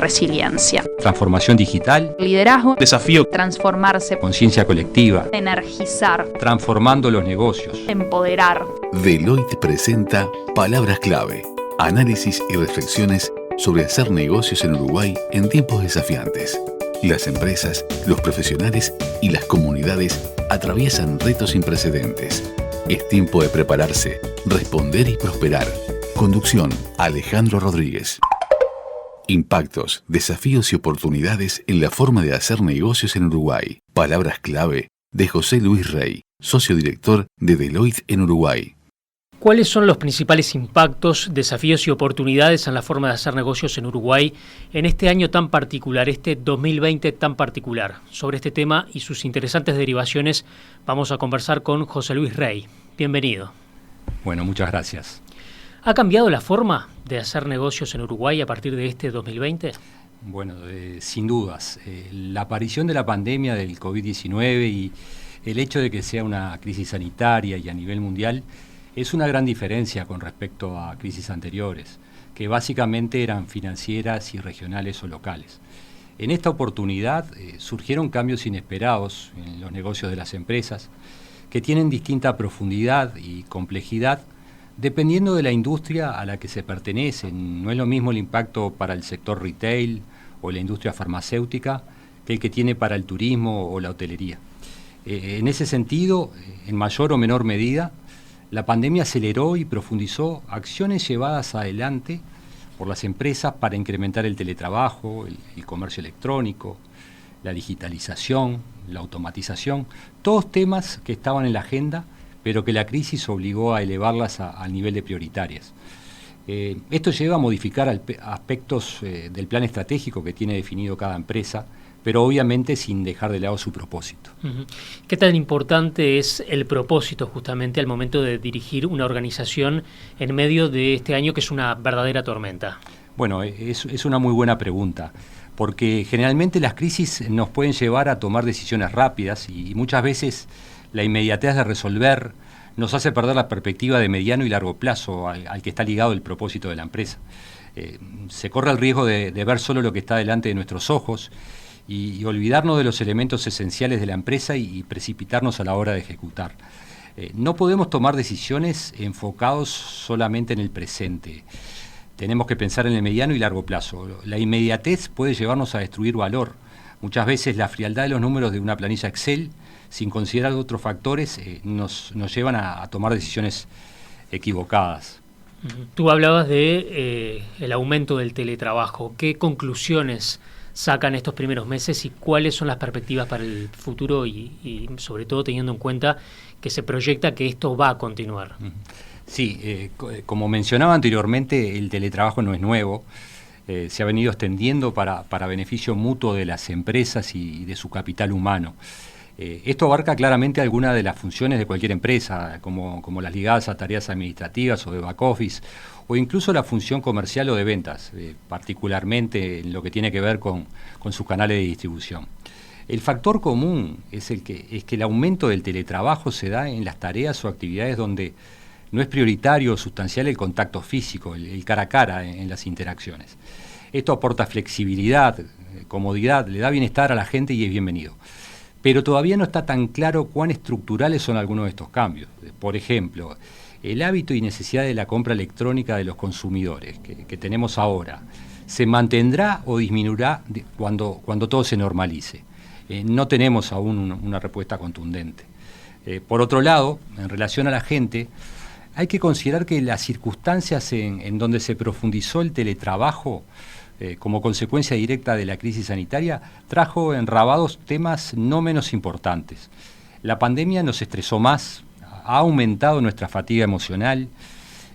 resiliencia. Transformación digital. Liderazgo. Desafío. Transformarse. Conciencia colectiva. Energizar. Transformando los negocios. Empoderar. Deloitte presenta Palabras Clave. Análisis y reflexiones sobre hacer negocios en Uruguay en tiempos desafiantes. Las empresas, los profesionales y las comunidades atraviesan retos sin precedentes. Es tiempo de prepararse, responder y prosperar. Conducción: Alejandro Rodríguez. Impactos, desafíos y oportunidades en la forma de hacer negocios en Uruguay. Palabras clave de José Luis Rey, socio director de Deloitte en Uruguay. ¿Cuáles son los principales impactos, desafíos y oportunidades en la forma de hacer negocios en Uruguay en este año tan particular, este 2020 tan particular? Sobre este tema y sus interesantes derivaciones vamos a conversar con José Luis Rey. Bienvenido. Bueno, muchas gracias. ¿Ha cambiado la forma de hacer negocios en Uruguay a partir de este 2020? Bueno, sin dudas. La aparición de la pandemia del COVID-19 y el hecho de que sea una crisis sanitaria y a nivel mundial es una gran diferencia con respecto a crisis anteriores, que básicamente eran financieras y regionales o locales. En esta oportunidad surgieron cambios inesperados en los negocios de las empresas, que tienen distinta profundidad y complejidad dependiendo de la industria a la que se pertenecen. No es lo mismo el impacto para el sector retail o la industria farmacéutica que el que tiene para el turismo o la hotelería. En ese sentido, en mayor o menor medida, la pandemia aceleró y profundizó acciones llevadas adelante por las empresas para incrementar el teletrabajo, el comercio electrónico, la digitalización, la automatización, todos temas que estaban en la agenda, pero que la crisis obligó a elevarlas al nivel de prioritarias. Esto lleva a modificar aspectos del plan estratégico que tiene definido cada empresa, pero obviamente sin dejar de lado su propósito. ¿Qué tan importante es el propósito justamente al momento de dirigir una organización en medio de este año que es una verdadera tormenta? Bueno, es una muy buena pregunta, porque generalmente las crisis nos pueden llevar a tomar decisiones rápidas y muchas veces la inmediatez de resolver nos hace perder la perspectiva de mediano y largo plazo al que está ligado el propósito de la empresa. Se corre el riesgo de ver solo lo que está delante de nuestros ojos y olvidarnos de los elementos esenciales de la empresa y precipitarnos a la hora de ejecutar. No podemos tomar decisiones enfocados solamente en el presente. Tenemos que pensar en el mediano y largo plazo. La inmediatez puede llevarnos a destruir valor. Muchas veces la frialdad de los números de una planilla Excel, sin considerar otros factores, nos llevan a tomar decisiones equivocadas. Tú hablabas de el aumento del teletrabajo. ¿Qué conclusiones sacan estos primeros meses y cuáles son las perspectivas para el futuro y sobre todo teniendo en cuenta que se proyecta que esto va a continuar? Sí, como mencionaba anteriormente, el teletrabajo no es nuevo. Se ha venido extendiendo para beneficio mutuo de las empresas y de su capital humano. Esto abarca claramente algunas de las funciones de cualquier empresa, como las ligadas a tareas administrativas o de back office, o incluso la función comercial o de ventas, particularmente en lo que tiene que ver con sus canales de distribución. El factor común es que el aumento del teletrabajo se da en las tareas o actividades donde no es prioritario o sustancial el contacto físico, el cara a cara en las interacciones. Esto aporta flexibilidad, comodidad, le da bienestar a la gente y es bienvenido. Pero todavía no está tan claro cuán estructurales son algunos de estos cambios. Por ejemplo, el hábito y necesidad de la compra electrónica de los consumidores que tenemos ahora, ¿se mantendrá o disminuirá cuando todo se normalice? No tenemos aún una respuesta contundente. Por otro lado, en relación a la gente, hay que considerar que las circunstancias en donde se profundizó el teletrabajo como consecuencia directa de la crisis sanitaria trajo enrabados temas no menos importantes. La pandemia nos estresó más, ha aumentado nuestra fatiga emocional,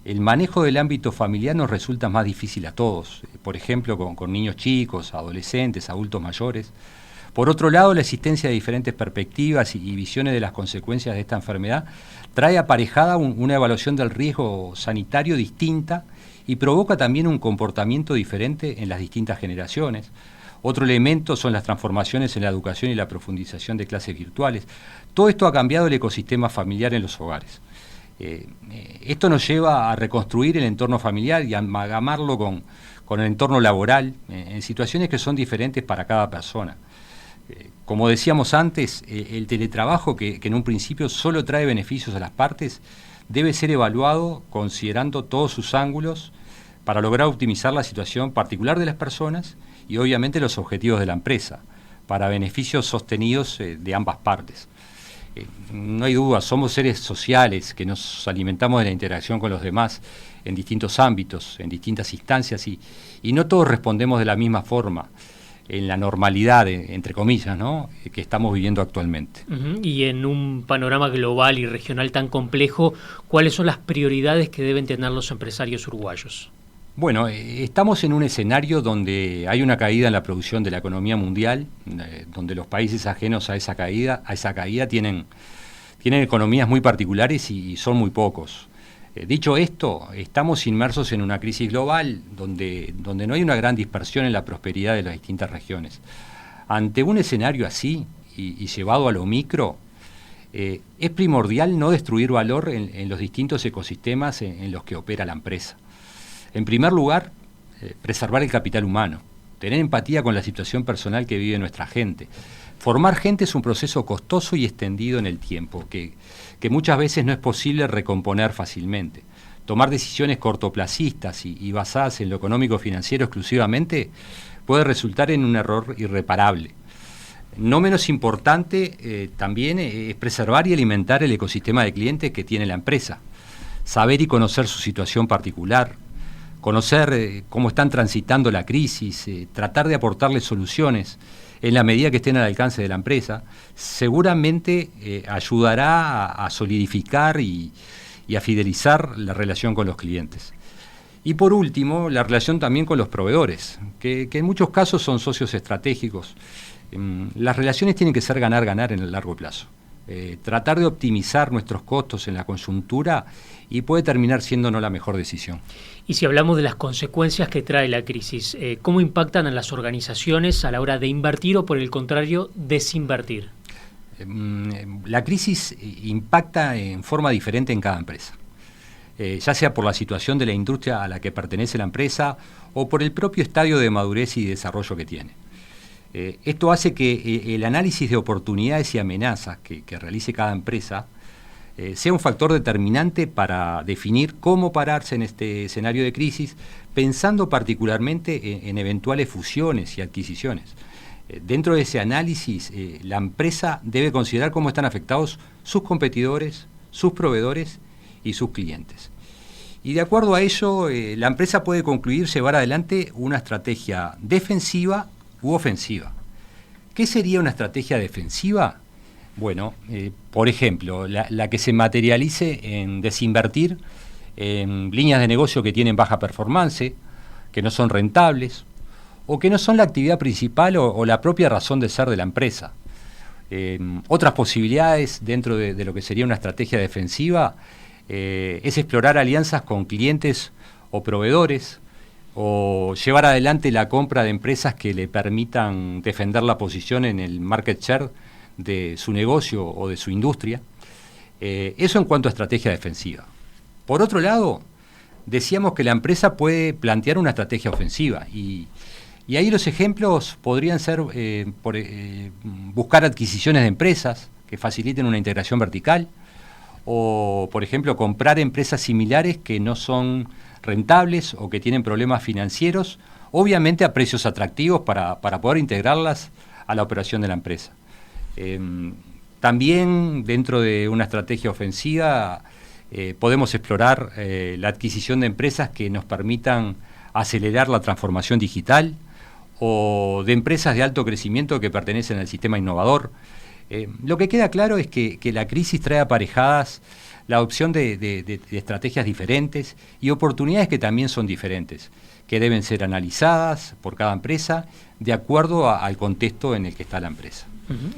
el manejo del ámbito familiar nos resulta más difícil a todos, por ejemplo con niños chicos, adolescentes, adultos mayores. Por otro lado, la existencia de diferentes perspectivas y visiones de las consecuencias de esta enfermedad trae aparejada una evaluación del riesgo sanitario distinta y provoca también un comportamiento diferente en las distintas generaciones. Otro elemento son las transformaciones en la educación y la profundización de clases virtuales. Todo esto ha cambiado el ecosistema familiar en los hogares. Esto nos lleva a reconstruir el entorno familiar y a amalgamarlo con con el entorno laboral, en situaciones que son diferentes para cada persona. Como decíamos antes, el teletrabajo, que en un principio solo trae beneficios a las partes, debe ser evaluado considerando todos sus ángulos para lograr optimizar la situación particular de las personas y obviamente los objetivos de la empresa, para beneficios sostenidos de ambas partes. No hay duda, somos seres sociales que nos alimentamos de la interacción con los demás en distintos ámbitos, en distintas instancias, y no todos respondemos de la misma forma en la normalidad, entre comillas, ¿no?, que estamos viviendo actualmente. Y en un panorama global y regional tan complejo, ¿cuáles son las prioridades que deben tener los empresarios uruguayos? Bueno, estamos en un escenario donde hay una caída en la producción de la economía mundial, donde los países ajenos a esa caída tienen economías muy particulares y son muy pocos. Dicho esto, estamos inmersos en una crisis global donde no hay una gran dispersión en la prosperidad de las distintas regiones. Ante un escenario así y llevado a lo micro, es primordial no destruir valor en los distintos ecosistemas en los que opera la empresa. En primer lugar, preservar el capital humano, tener empatía con la situación personal que vive nuestra gente. Formar gente es un proceso costoso y extendido en el tiempo, que muchas veces no es posible recomponer fácilmente. Tomar decisiones cortoplacistas y basadas en lo económico-financiero exclusivamente puede resultar en un error irreparable. No menos importante también es preservar y alimentar el ecosistema de clientes que tiene la empresa. Saber y conocer su situación particular, conocer cómo están transitando la crisis, tratar de aportarles soluciones en la medida que estén al alcance de la empresa, seguramente ayudará a solidificar y a fidelizar la relación con los clientes. Y por último, la relación también con los proveedores, que en muchos casos son socios estratégicos. Las relaciones tienen que ser ganar-ganar en el largo plazo. Tratar de optimizar nuestros costos en la coyuntura y puede terminar siendo no la mejor decisión. Y si hablamos de las consecuencias que trae la crisis, ¿cómo impactan a las organizaciones a la hora de invertir o, por el contrario, desinvertir? La crisis impacta en forma diferente en cada empresa, ya sea por la situación de la industria a la que pertenece la empresa o por el propio estadio de madurez y desarrollo que tiene. Esto hace que el análisis de oportunidades y amenazas que realice cada empresa sea un factor determinante para definir cómo pararse en este escenario de crisis, pensando particularmente en eventuales fusiones y adquisiciones. Dentro de ese análisis, la empresa debe considerar cómo están afectados sus competidores, sus proveedores y sus clientes. Y de acuerdo a ello, la empresa puede concluir llevar adelante una estrategia defensiva u ofensiva. ¿Qué sería una estrategia defensiva? Bueno, por ejemplo, la que se materialice en desinvertir en líneas de negocio que tienen baja performance, que no son rentables, o que no son la actividad principal o la propia razón de ser de la empresa. Otras posibilidades dentro de lo que sería una estrategia defensiva es explorar alianzas con clientes o proveedores, o llevar adelante la compra de empresas que le permitan defender la posición en el market share de su negocio o de su industria. Eso en cuanto a estrategia defensiva. Por otro lado, decíamos que la empresa puede plantear una estrategia ofensiva y ahí los ejemplos podrían ser buscar adquisiciones de empresas que faciliten una integración vertical o, por ejemplo, comprar empresas similares que no son rentables o que tienen problemas financieros, obviamente a precios atractivos para poder integrarlas a la operación de la empresa. También dentro de una estrategia ofensiva podemos explorar la adquisición de empresas que nos permitan acelerar la transformación digital o de empresas de alto crecimiento que pertenecen al sistema innovador. Lo que queda claro es que la crisis trae aparejadas la opción de estrategias diferentes y oportunidades que también son diferentes, que deben ser analizadas por cada empresa de acuerdo al contexto en el que está la empresa.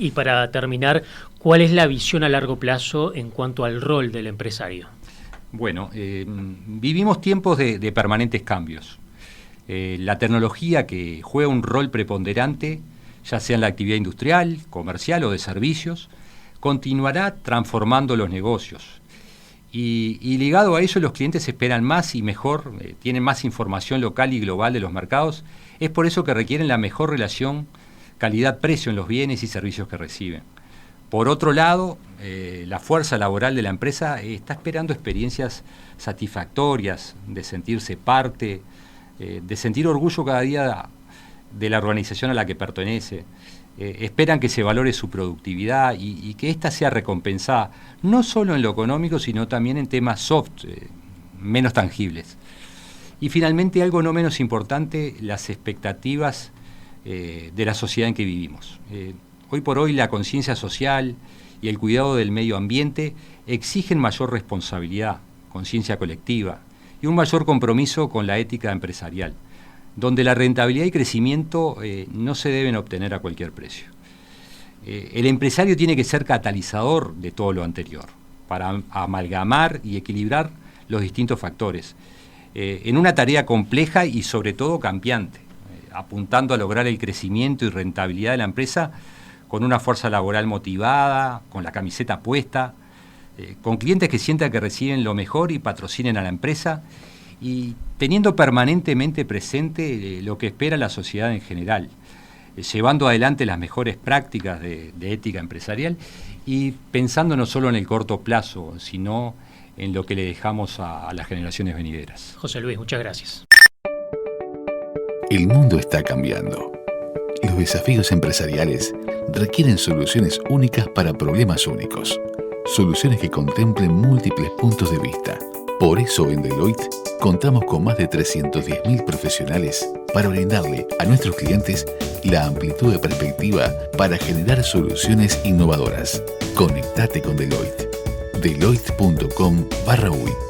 Y para terminar, ¿cuál es la visión a largo plazo en cuanto al rol del empresario? Bueno, vivimos tiempos de permanentes cambios. La tecnología, que juega un rol preponderante, ya sea en la actividad industrial, comercial o de servicios, continuará transformando los negocios. Y ligado a eso, los clientes esperan más y mejor, tienen más información local y global de los mercados. Es por eso que requieren la mejor relación calidad-precio en los bienes y servicios que reciben. Por otro lado, la fuerza laboral de la empresa está esperando experiencias satisfactorias, de sentirse parte, de sentir orgullo cada día de la organización a la que pertenece. Esperan que se valore su productividad y que ésta sea recompensada, no solo en lo económico, sino también en temas soft, menos tangibles. Y finalmente, algo no menos importante, las expectativas de la sociedad en que vivimos. Hoy por hoy la conciencia social y el cuidado del medio ambiente exigen mayor responsabilidad, conciencia colectiva y un mayor compromiso con la ética empresarial, donde la rentabilidad y crecimiento no se deben obtener a cualquier precio. El empresario tiene que ser catalizador de todo lo anterior, para amalgamar y equilibrar los distintos factores, en una tarea compleja y sobre todo cambiante, apuntando a lograr el crecimiento y rentabilidad de la empresa con una fuerza laboral motivada, con la camiseta puesta, con clientes que sientan que reciben lo mejor y patrocinen a la empresa, y teniendo permanentemente presente lo que espera la sociedad en general, llevando adelante las mejores prácticas de ética empresarial y pensando no solo en el corto plazo, sino en lo que le dejamos a las generaciones venideras. José Luis, muchas gracias. El mundo está cambiando. Los desafíos empresariales requieren soluciones únicas para problemas únicos. Soluciones que contemplen múltiples puntos de vista. Por eso en Deloitte contamos con más de 310.000 profesionales para brindarle a nuestros clientes la amplitud de perspectiva para generar soluciones innovadoras. Conectate con Deloitte. Deloitte.com/uy